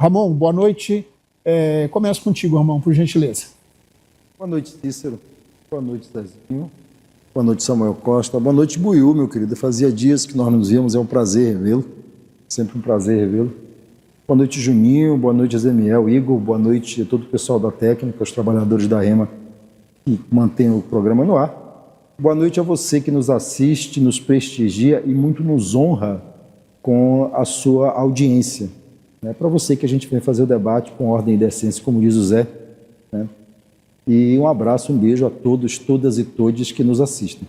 Ramon, boa noite. Começo contigo, Ramon, por gentileza. Boa noite, Cícero. Boa noite, Zezinho. Boa noite, Samuel Costa. Boa noite, Buiú, meu querido. Fazia dias que nós nos víamos, é um prazer revê-lo. Sempre um prazer revê-lo. Boa noite, Juninho. Boa noite, Zemiel, Igor. Boa noite a todo o pessoal da técnica, os trabalhadores da REMA que mantêm o programa no ar. Boa noite a você que nos assiste, nos prestigia e muito nos honra com a sua audiência. Para você que a gente vem fazer o debate com ordem e decência, como diz o Zé. E um abraço, um beijo a todos, todas e todes que nos assistem.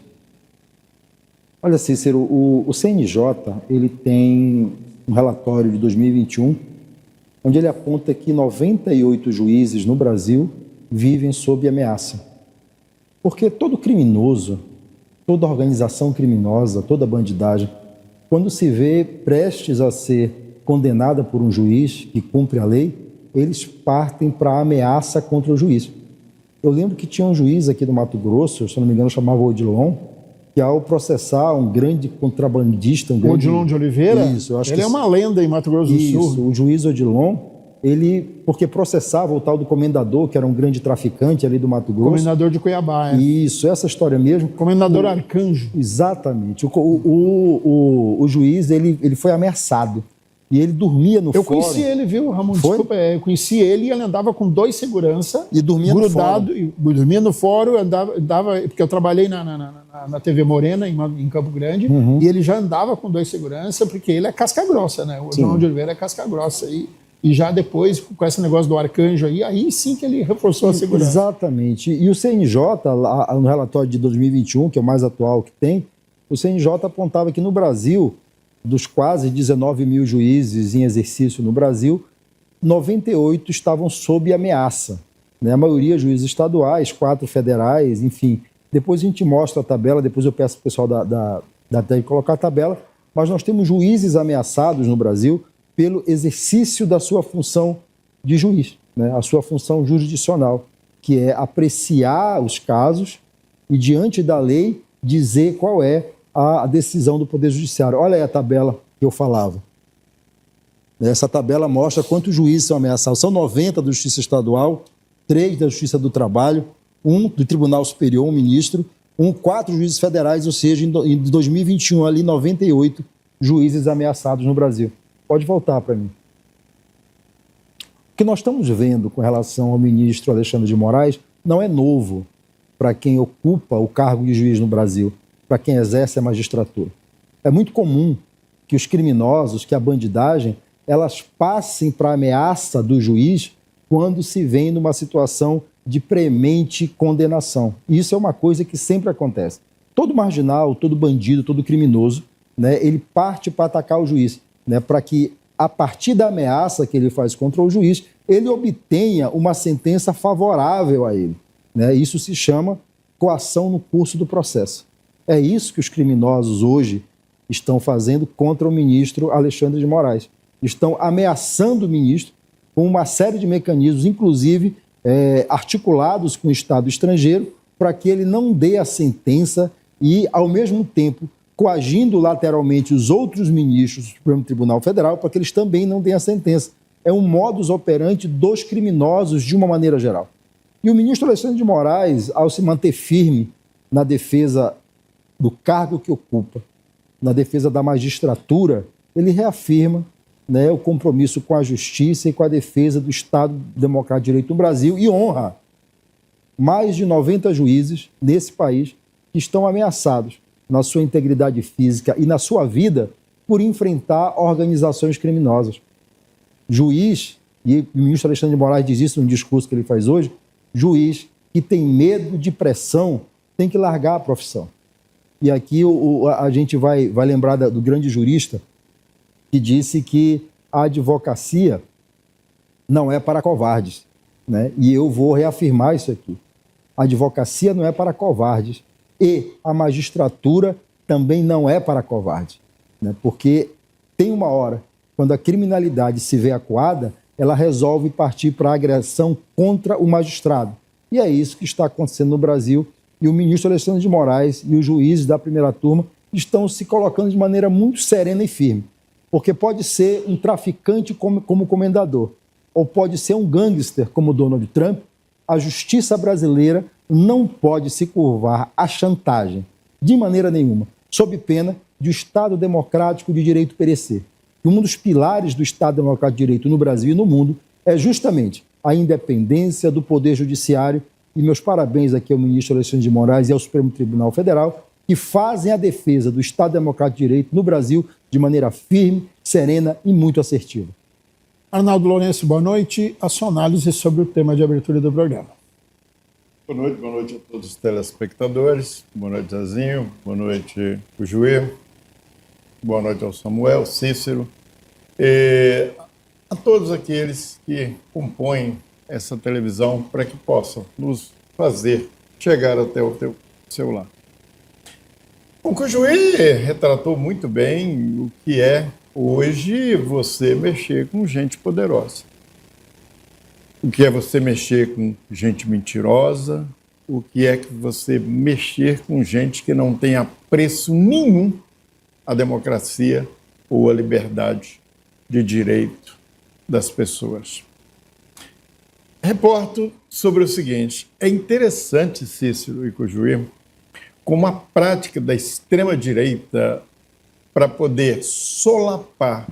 Olha, Cícero, o CNJ ele tem um relatório de 2021, onde ele aponta que 98 juízes no Brasil vivem sob ameaça. Porque todo criminoso, toda organização criminosa, toda bandidagem, quando se vê prestes a ser condenada por um juiz que cumpre a lei, eles partem para a ameaça contra o juiz. Eu lembro que tinha um juiz aqui do Mato Grosso, se não me engano, chamava Odilon, que ao processar um grande contrabandista... Odilon de Oliveira? Isso, eu acho ele é uma lenda em Mato Grosso do Sul. Isso, o juiz Odilon, porque processava o tal do comendador, que era um grande traficante ali do Mato Grosso. Comendador de Cuiabá, Isso, essa história mesmo. Comendador Arcanjo. Exatamente. O juiz, ele foi ameaçado. E ele dormia no fórum. Eu conheci ele, viu, Ramon? Foi? Desculpa, eu conheci ele e ele andava com 2 seguranças. E dormia grudado, no fórum. Dormia no fórum, andava, porque eu trabalhei na TV Morena, em Campo Grande, e ele já andava com 2 seguranças, porque ele é casca grossa, né? O João de Oliveira é casca grossa. E já depois, com esse negócio do Arcanjo aí sim que ele reforçou a segurança. Exatamente. E o CNJ, lá no relatório de 2021, que é o mais atual que tem, o CNJ apontava que no Brasil, dos quase 19 mil juízes em exercício no Brasil, 98 estavam sob ameaça. A maioria juízes estaduais, 4 federais, enfim. Depois a gente mostra a tabela, depois eu peço para o pessoal da TED colocar a tabela, mas nós temos juízes ameaçados no Brasil pelo exercício da sua função de juiz, a sua função jurisdicional, que é apreciar os casos e, diante da lei, dizer qual é a decisão do Poder Judiciário. Olha aí a tabela que eu falava. Essa tabela mostra quantos juízes são ameaçados. São 90 da Justiça Estadual, 3 da Justiça do Trabalho, 1 do Tribunal Superior, um ministro, 4 juízes federais, ou seja, em 2021, ali 98 juízes ameaçados no Brasil. Pode voltar para mim. O que nós estamos vendo com relação ao ministro Alexandre de Moraes não é novo para quem ocupa o cargo de juiz no Brasil, para quem exerce a magistratura. É muito comum que os criminosos, que a bandidagem, elas passem para a ameaça do juiz quando se vem numa situação de premente condenação. E isso é uma coisa que sempre acontece. Todo marginal, todo bandido, todo criminoso, ele parte para atacar o juiz, para que, a partir da ameaça que ele faz contra o juiz, ele obtenha uma sentença favorável a ele. Isso se chama coação no curso do processo. É isso que os criminosos hoje estão fazendo contra o ministro Alexandre de Moraes. Estão ameaçando o ministro com uma série de mecanismos, inclusive articulados com o Estado estrangeiro, para que ele não dê a sentença e, ao mesmo tempo, coagindo lateralmente os outros ministros do Supremo Tribunal Federal para que eles também não deem a sentença. É um modus operandi dos criminosos de uma maneira geral. E o ministro Alexandre de Moraes, ao se manter firme na defesa do cargo que ocupa, na defesa da magistratura, ele reafirma o compromisso com a justiça e com a defesa do Estado Democrático de Direito no Brasil e honra mais de 90 juízes nesse país que estão ameaçados na sua integridade física e na sua vida por enfrentar organizações criminosas. Juiz, e o ministro Alexandre de Moraes diz isso no discurso que ele faz hoje, juiz que tem medo de pressão tem que largar a profissão. E aqui a gente vai lembrar do grande jurista que disse que a advocacia não é para covardes. E eu vou reafirmar isso aqui. A advocacia não é para covardes e a magistratura também não é para covardes. Porque tem uma hora, quando a criminalidade se vê acuada, ela resolve partir para a agressão contra o magistrado. E é isso que está acontecendo no Brasil. E o ministro Alexandre de Moraes e os juízes da primeira turma estão se colocando de maneira muito serena e firme. Porque pode ser um traficante como comendador, ou pode ser um gangster como Donald Trump, a justiça brasileira não pode se curvar à chantagem, de maneira nenhuma, sob pena de o Estado Democrático de Direito perecer. E um dos pilares do Estado Democrático de Direito no Brasil e no mundo é justamente a independência do Poder Judiciário. E meus parabéns aqui ao ministro Alexandre de Moraes e ao Supremo Tribunal Federal, que fazem a defesa do Estado Democrático de Direito no Brasil de maneira firme, serena e muito assertiva. Arnaldo Lourenço, boa noite. A sua análise sobre o tema de abertura do programa. Boa noite a todos os telespectadores. Boa noite, Zezinho. Boa noite, o Juí. Boa noite ao Samuel, Cícero. A todos aqueles que compõem essa televisão para que possam nos fazer chegar até o teu celular. O Cujuí retratou muito bem o que é hoje você mexer com gente poderosa. O que é você mexer com gente mentirosa, o que é que você mexer com gente que não tem apreço nenhum à democracia ou à liberdade de direito das pessoas. Reporto sobre o seguinte: é interessante, Cícero e Cujuí, como a prática da extrema-direita para poder solapar,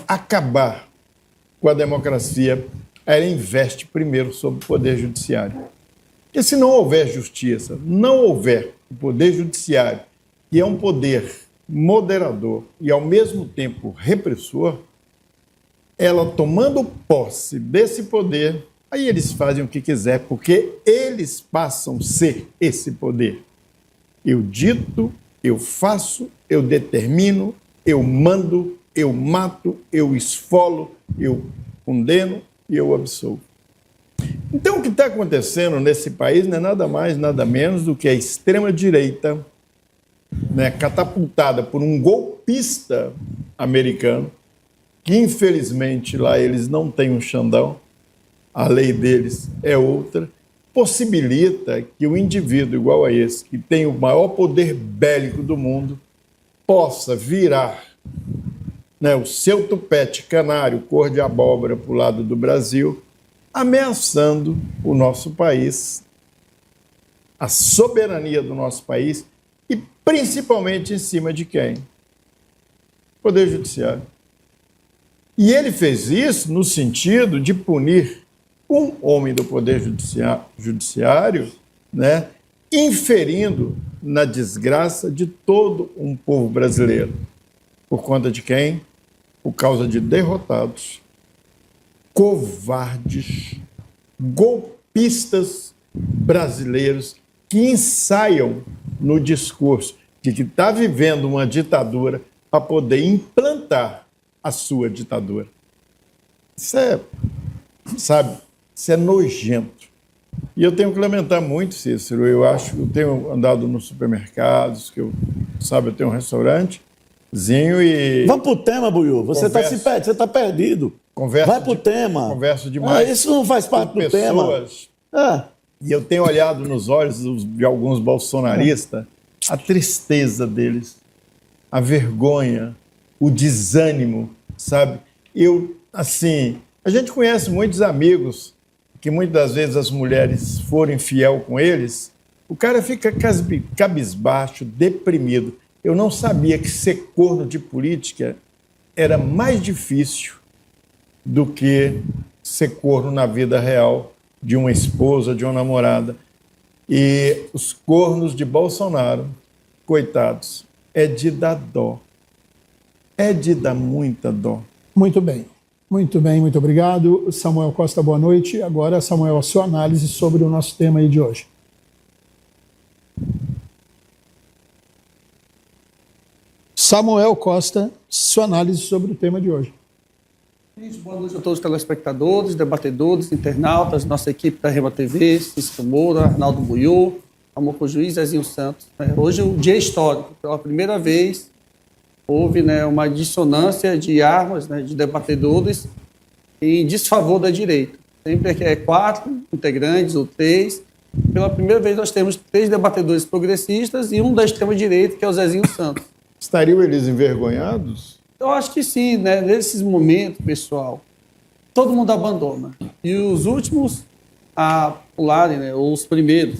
acabar com a democracia, ela investe primeiro sobre o Poder Judiciário. Porque se não houver justiça, não houver o Poder Judiciário, que é um poder moderador e, ao mesmo tempo, repressor, ela tomando posse desse poder, aí eles fazem o que quiser, porque eles passam a ser esse poder. Eu dito, eu faço, eu determino, eu mando, eu mato, eu esfolo, eu condeno e eu absolvo. Então, o que está acontecendo nesse país não é nada mais, nada menos do que a extrema-direita, né, catapultada por um golpista americano, que infelizmente lá eles não têm um Xandão, a lei deles é outra, possibilita que o indivíduo igual a esse, que tem o maior poder bélico do mundo, possa virar, né, o seu tupete canário, cor de abóbora para o lado do Brasil, ameaçando o nosso país, a soberania do nosso país e principalmente em cima de quem? Poder Judiciário. E ele fez isso no sentido de punir um homem do Poder Judiciário, né, inferindo na desgraça de todo um povo brasileiro. Por conta de quem? Por causa de derrotados, covardes, golpistas brasileiros que ensaiam no discurso de que está vivendo uma ditadura para poder implantar a sua ditadura. Isso é, sabe, isso é nojento. E eu tenho que lamentar muito, Cícero. Eu acho que eu tenho andado nos supermercados, que eu tenho um restaurantezinho e... Vamos pro tema, Buiú. Você está perdido. Vai pro tema. Converso demais. Isso não faz parte do tema. E eu tenho olhado nos olhos de alguns bolsonaristas a tristeza deles, a vergonha, o desânimo, sabe? A gente conhece muitos amigos que muitas das vezes as mulheres forem fiel com eles, o cara fica cabisbaixo, deprimido. Eu não sabia que ser corno de política era mais difícil do que ser corno na vida real de uma esposa, de uma namorada. E os cornos de Bolsonaro, coitados, é de dar dó. É de dar muita dó. Muito bem, muito obrigado. Samuel Costa, boa noite. Agora, Samuel, a sua análise sobre o nosso tema aí de hoje. Samuel Costa, sua análise sobre o tema de hoje. Boa noite a todos os telespectadores, debatedores, internautas, nossa equipe da Rema TV, Cícero Moura, Arnaldo Buiú, Amor Juiz, Zezinho Santos. Hoje é um dia histórico. Pela primeira vez houve, né, uma dissonância de armas, né, de debatedores em desfavor da direita. Sempre é 4 integrantes ou 3. Pela primeira vez nós temos 3 debatedores progressistas e um da extrema-direita, que é o Zezinho Santos. Estariam eles envergonhados? Eu acho que sim, né? Nesses momentos, pessoal, todo mundo abandona. E os últimos a pularem, né, ou os primeiros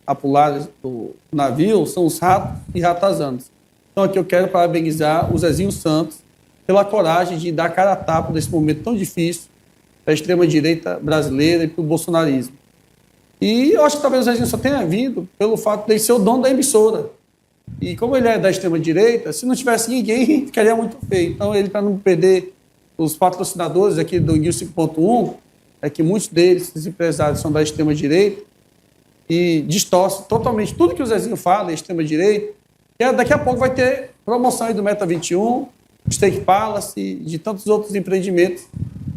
a pularem do navio são os ratos e ratazanas. Então aqui eu quero parabenizar o Zezinho Santos pela coragem de dar cara a tapa nesse momento tão difícil para a extrema-direita brasileira e para o bolsonarismo. E eu acho que talvez o Zezinho só tenha vindo pelo fato de ele ser o dono da emissora. E como ele é da extrema-direita, se não tivesse ninguém, ficaria muito feio. Então ele, para não perder os patrocinadores aqui do News 5.1, é que muitos deles, os empresários, são da extrema-direita e distorcem totalmente tudo que o Zezinho fala, é extrema-direita. E daqui a pouco vai ter promoção aí do Meta 21, Steak Palace e de tantos outros empreendimentos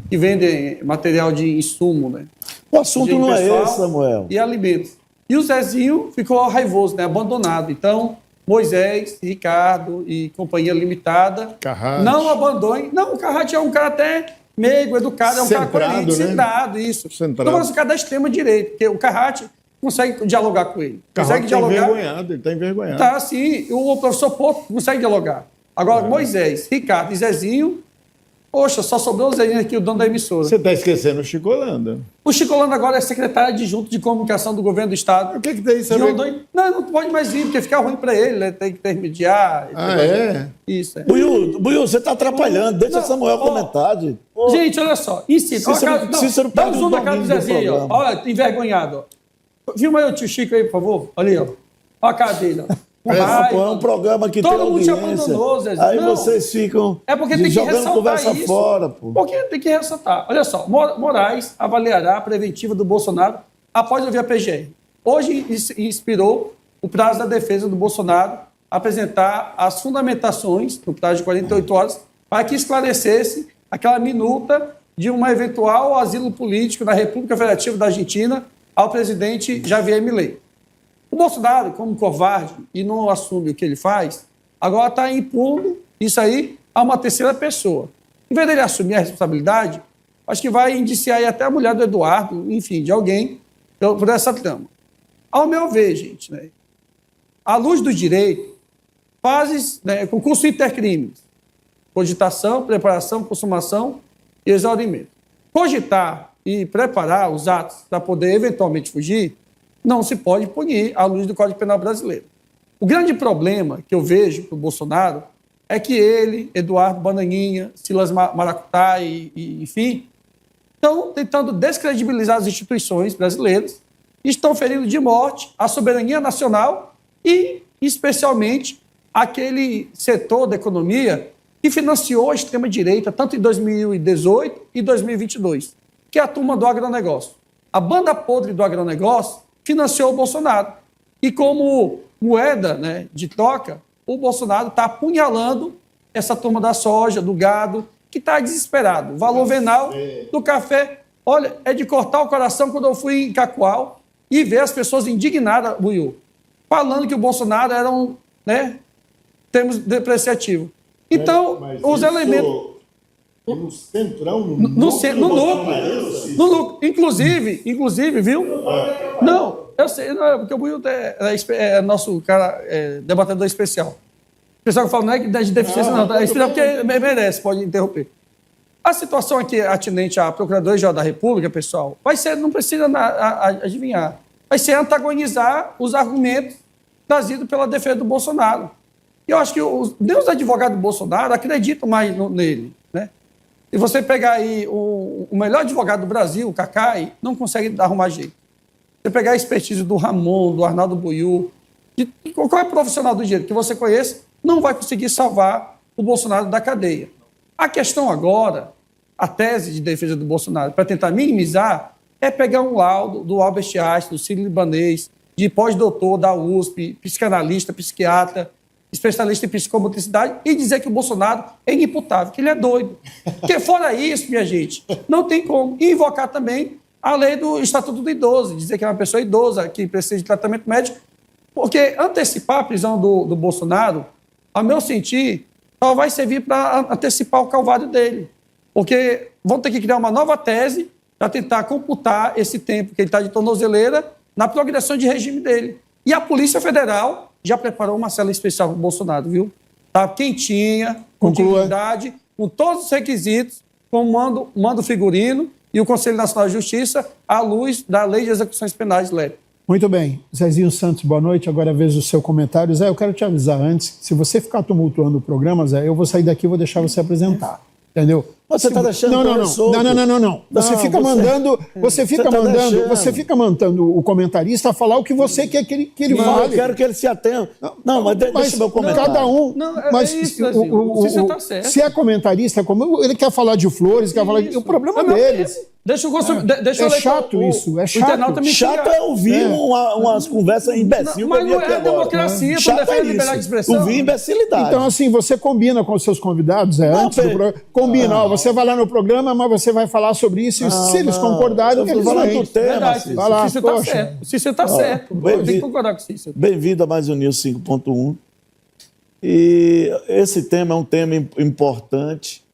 que vendem material de insumo, né? O assunto não é esse, Samuel. E alimentos. E o Zezinho ficou raivoso, né? Abandonado. Então, Moisés, Ricardo e Companhia Limitada Carrate. Não abandone. Não, o Carrate é um cara até meigo, educado, é um cara coerente, centrado, isso. Centrado. Então, esse cara da extrema-direita, porque o Carrate consegue dialogar com ele. Consegue dialogar. Ele está envergonhado. Tá, sim. O professor Porto consegue dialogar. Agora, Moisés, Ricardo e Zezinho, poxa, só sobrou o Zezinho aqui, o dono da emissora. Você está esquecendo o Chico Holanda. O Chico Holanda agora é secretário adjunto de comunicação do governo do Estado. O que tem isso a ver? Não pode mais ir, porque fica ruim para ele, né? Tem que intermediar. Isso, é. Buiú, você está atrapalhando. Deixa Samuel comentar. Gente, olha só. Ensina. Cícero dá um zoom na cara do Zezinho aí, ó. Olha, envergonhado. Ó. Filma aí o tio Chico aí, por favor. Olha aí, ó. Olha a cara dele, ó. É um programa que todo tem mundo audiência. te abandonou, Zezinho. Aí vocês ficam jogando conversa isso. fora, pô. Porque tem que ressaltar. Olha só, Moraes avaliará a preventiva do Bolsonaro após ouvir a PGR. Hoje inspirou o prazo da defesa do Bolsonaro a apresentar as fundamentações, no prazo de 48 horas, para que esclarecesse aquela minuta de um eventual asilo político na República Federativa da Argentina ao presidente Javier Milei. O Bolsonaro, como covarde, e não assume o que ele faz, agora está impondo isso aí a uma terceira pessoa. Em vez dele assumir a responsabilidade, acho que vai indiciar aí até a mulher do Eduardo, enfim, de alguém, por essa trama. Ao meu ver, gente, né, à luz do direito, fases, né, concurso intercrimes, cogitação, preparação, consumação e exaurimento. Cogitar e preparar os atos para poder eventualmente fugir não se pode punir à luz do Código Penal brasileiro. O grande problema que eu vejo para o Bolsonaro é que ele, Eduardo Bananinha, Silas Maracutá enfim, estão tentando descredibilizar as instituições brasileiras e estão ferindo de morte a soberania nacional e, especialmente, aquele setor da economia que financiou a extrema-direita tanto em 2018 e 2022, que é a turma do agronegócio. A banda podre do agronegócio financiou o Bolsonaro. E como moeda, né, de troca, o Bolsonaro está apunhalando essa turma da soja, do gado, que está desesperado. O valor venal do café, olha, é de cortar o coração quando eu fui em Cacoal e ver as pessoas indignadas, Buiú, falando que o Bolsonaro era um, né, termos depreciativo. Então, mas os elementos... No centrão, no núcleo. Inclusive, viu? Não, eu sei, não, porque o Buiú é nosso cara, debatedor especial. O pessoal que fala não é de deficiência, não, é especial porque merece, pode interromper. A situação aqui atinente à Procuradoria-Geral da República, pessoal, vai ser, não precisa adivinhar, vai ser antagonizar os argumentos trazidos pela defesa do Bolsonaro. E eu acho que nem os advogados do Bolsonaro acreditam mais nele, né? Se você pegar aí o melhor advogado do Brasil, o Cacai, não consegue arrumar jeito. Você pegar a expertise do Ramon, do Arnaldo Buiú, de qualquer profissional do direito que você conheça, não vai conseguir salvar o Bolsonaro da cadeia. A questão agora, a tese de defesa do Bolsonaro, para tentar minimizar, é pegar um laudo do Albert Einstein, do Sírio-Libanês, de pós-doutor da USP, psicanalista, psiquiatra, especialista em psicomotricidade, e dizer que o Bolsonaro é inimputável, que ele é doido. Porque fora isso, minha gente, não tem como. E invocar também a lei do Estatuto do Idoso, dizer que é uma pessoa idosa, que precisa de tratamento médico, porque antecipar a prisão do Bolsonaro, ao meu sentir, só vai servir para antecipar o calvário dele. Porque vão ter que criar uma nova tese para tentar computar esse tempo que ele está de tornozeleira na progressão de regime dele. E a Polícia Federal já preparou uma cela especial para o Bolsonaro, viu? Está quentinha, com dignidade, com todos os requisitos como mando figurino e o Conselho Nacional de Justiça à luz da Lei de Execuções Penais leve. Muito bem. Zezinho Santos, boa noite. Agora vejo o seu comentário. Zé, eu quero te avisar antes, se você ficar tumultuando o programa, Zé, eu vou sair daqui e vou deixar você apresentar. Entendeu? Você está deixando Não. Você fica mandando, você fica mandando o comentarista falar o que você quer que ele fale. Eu quero que ele se atenha. Não, mas deixa meu comentário. Cada um. Mas isso, Zezinho. Tá certo. Se é comentarista, como ele quer falar de flores, quer falar de, o problema deles. Deixa eu ler chato isso, é chato. Chato é ouvir umas conversas imbecil. Mas não é democracia, tu defende a liberdade de expressão. Ouvir imbecilidade. Então, assim, você combina com os seus convidados, antes do programa. Combina, ó, você vai lá no programa, mas você vai falar sobre isso, e se eles concordarem, eles vão. Vai lá, Cícero tá certo. Cícero tá certo. Tem que concordar com o Cícero. Bem-vindo a mais um News 5.1. E esse tema é um tema importante.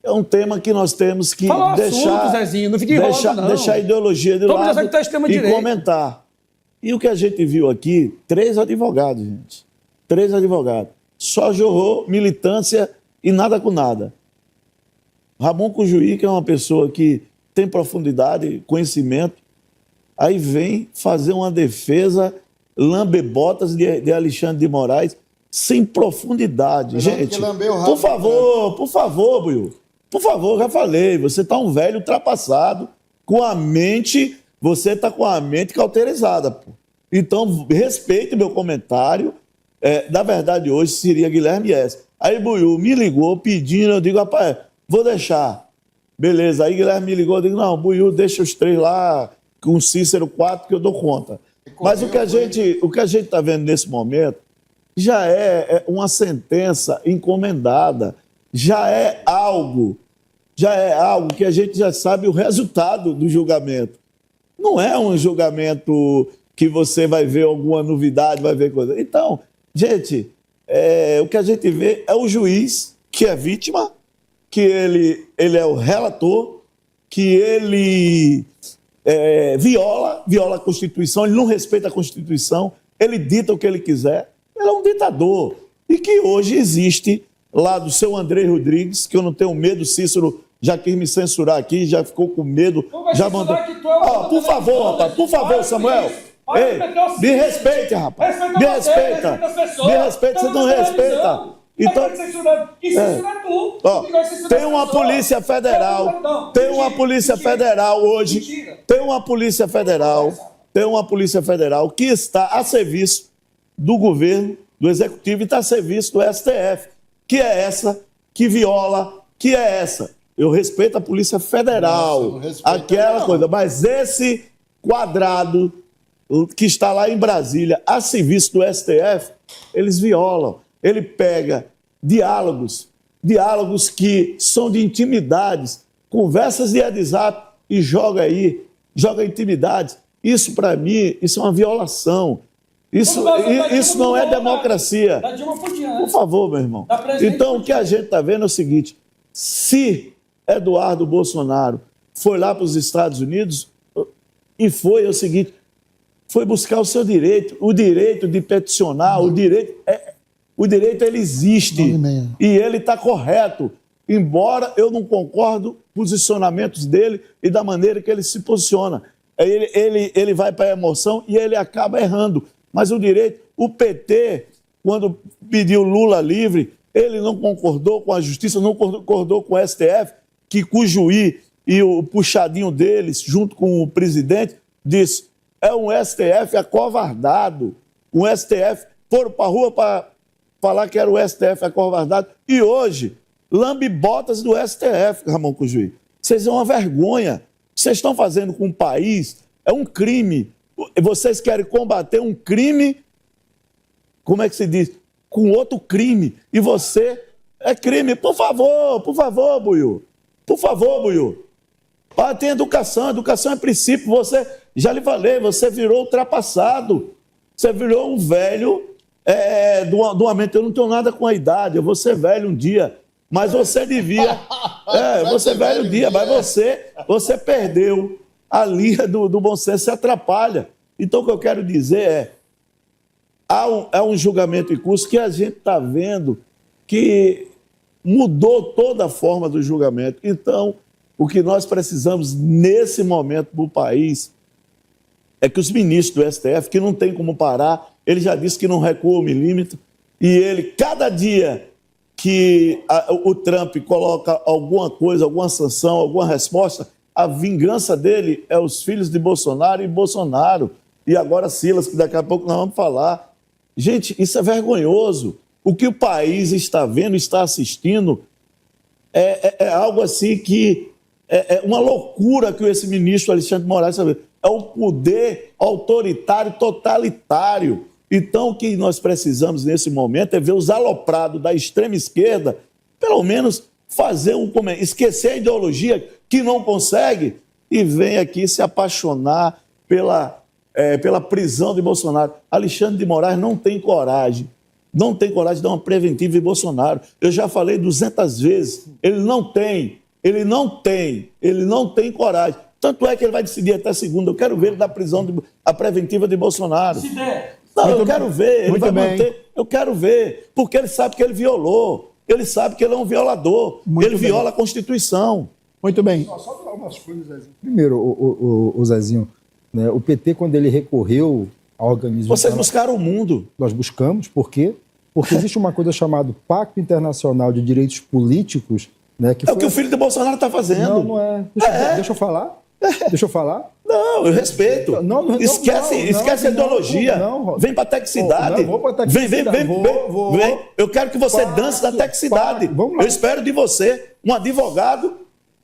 É um tema que nós temos que deixar, Zezinho, não fique enrolando, não. Deixar a ideologia de lado e comentar. E o que a gente viu aqui, 3 advogados, gente. 3 advogados. Só jorrou militância e nada com nada. Ramon Cujuí, que é uma pessoa que tem profundidade, conhecimento, aí vem fazer uma defesa lambebotas de Alexandre de Moraes sem profundidade. Gente, por favor, Buiú. Por favor, já falei, você está um velho ultrapassado, você está com a mente cauterizada. Pô. Então, respeite meu comentário. Na verdade, hoje seria Guilherme S. Aí Buiú me ligou pedindo, eu digo, rapaz, vou deixar. Beleza, aí Guilherme me ligou, eu digo, não, Buiú, deixa os 3 lá, com o Cícero 4, que eu dou conta. Mas o que a gente está vendo nesse momento já é uma sentença encomendada, já é algo que a gente já sabe o resultado do julgamento. Não é um julgamento que você vai ver alguma novidade, vai ver coisa. Então, gente, o que a gente vê é o juiz que é vítima, que ele é o relator, que ele viola a Constituição, ele não respeita a Constituição, ele dita o que ele quiser. Ele é um ditador. E que hoje existe lá do seu André Rodrigues, que eu não tenho medo, Cícero já quis me censurar aqui, já ficou com medo, já mandou... por favor, rapaz, por favor, Samuel. Ei, me respeite, rapaz. Me respeita. Me respeita, você não respeita. Então, tem uma polícia federal, hoje, tem uma polícia federal que está a serviço do governo, do executivo e está a serviço do STF, que é essa que viola, que é essa. Eu respeito a Polícia Federal, aquela coisa, mas esse quadrado que está lá em Brasília, a serviço do STF, eles violam. Ele pega diálogos que são de intimidades, conversas de WhatsApp e joga intimidades. Isso, para mim, isso é uma violação. Isso não é democracia. Por favor, meu irmão. Então, o que a gente está vendo é o seguinte, se Eduardo Bolsonaro foi lá para os Estados Unidos e foi o seguinte, foi buscar o seu direito, o direito de peticionar, o direito ele existe e ele está correto, embora eu não concordo com os posicionamentos dele e da maneira que ele se posiciona. Ele vai para a emoção e ele acaba errando, mas o direito, o PT, quando pediu Lula livre, ele não concordou com a justiça, não concordou com o STF, que com o juiz e o puxadinho deles, junto com o presidente, disse, é um STF acovardado. Um STF, foram para a rua para falar que era o STF acovardado. E hoje, lambe-botas do STF, Ramon Cujuí. Vocês são uma vergonha. Vocês estão fazendo com o país, é um crime. Vocês querem combater um crime, como é que se diz? Com outro crime. E você é crime. Por favor, Buiú. Por favor, Buiú. Tem educação é princípio. Você, já lhe falei, você virou ultrapassado. Você virou um velho do momento. Eu não tenho nada com a idade, eu vou ser velho um dia. Mas você devia... você é velho um dia, mas você perdeu a linha do bom senso, se atrapalha. Então, o que eu quero dizer há um julgamento em curso que a gente está vendo que mudou toda a forma do julgamento. Então, o que nós precisamos nesse momento para o país é que os ministros do STF, que não tem como parar, ele já disse que não recua um milímetro, e ele, cada dia que o Trump coloca alguma coisa, alguma sanção, alguma resposta, a vingança dele é os filhos de Bolsonaro e Bolsonaro. E agora Silas, que daqui a pouco nós vamos falar. Gente, isso é vergonhoso. O que o país está vendo, está assistindo, é algo assim que é uma loucura que esse ministro Alexandre de Moraes sabe. É o poder autoritário, totalitário. Então, o que nós precisamos nesse momento é ver os aloprados da extrema esquerda, pelo menos fazer esquecer a ideologia que não consegue e vem aqui se apaixonar pela prisão de Bolsonaro. Alexandre de Moraes não tem coragem de dar uma preventiva em Bolsonaro. Eu já falei 200 vezes, ele não tem coragem. Tanto é que ele vai decidir até segunda. Eu quero ver ele dar a preventiva de Bolsonaro. Não, eu quero ver, ele vai manter. Eu quero ver, porque ele sabe que ele violou. Ele sabe que ele é um violador. Ele viola a Constituição. Muito bem. Só falar umas coisas, Zezinho. Primeiro, o Zezinho, né, o PT, quando ele recorreu ao organismo... Vocês buscaram o mundo. Nós buscamos, por quê? Porque existe uma coisa chamada Pacto Internacional de Direitos Políticos, né, que é o que o filho de Bolsonaro está fazendo. Não é. Deixa eu falar. Deixa eu falar. Não, eu respeito. Esquece a ideologia. Vem para a Texicidade. Vou para a Texicidade. Vem. Eu quero que você dance na Texicidade. Eu espero de você um advogado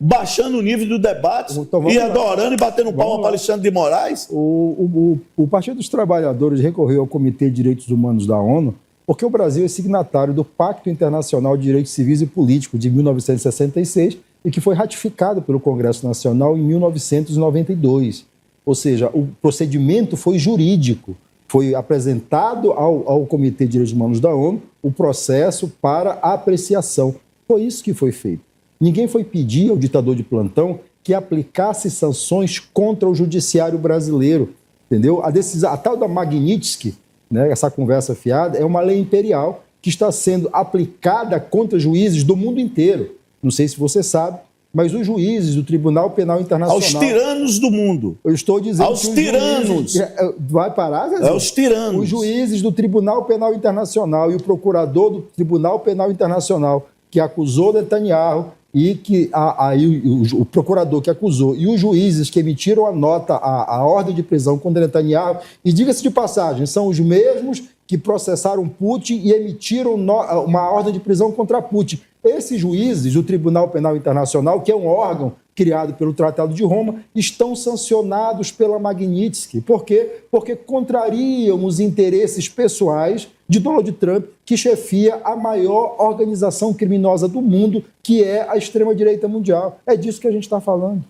baixando o nível do debate e adorando e batendo palma para Alexandre de Moraes. O Partido dos Trabalhadores recorreu ao Comitê de Direitos Humanos da ONU porque o Brasil é signatário do Pacto Internacional de Direitos Civis e Políticos de 1966 e que foi ratificado pelo Congresso Nacional em 1992. Ou seja, o procedimento foi jurídico. Foi apresentado ao Comitê de Direitos Humanos da ONU o processo para apreciação. Foi isso que foi feito. Ninguém foi pedir ao ditador de plantão que aplicasse sanções contra o judiciário brasileiro. Entendeu? A tal da Magnitsky, né, essa conversa fiada, é uma lei imperial que está sendo aplicada contra juízes do mundo inteiro. Não sei se você sabe, mas os juízes do Tribunal Penal Internacional... Aos tiranos do mundo. Eu estou dizendo aos tiranos. Vai parar, Zezinho? Aos tiranos. Os juízes do Tribunal Penal Internacional e o procurador do Tribunal Penal Internacional que acusou Netanyahu e que o procurador que acusou e os juízes que emitiram a nota, a ordem de prisão contra Netanyahu, e diga-se de passagem, são os mesmos que processaram Putin e emitiram uma ordem de prisão contra Putin. Esses juízes do Tribunal Penal Internacional, que é um órgão criado pelo Tratado de Roma, estão sancionados pela Magnitsky. Por quê? Porque contrariam os interesses pessoais de Donald Trump, que chefia a maior organização criminosa do mundo, que é a extrema-direita mundial. É disso que a gente está falando.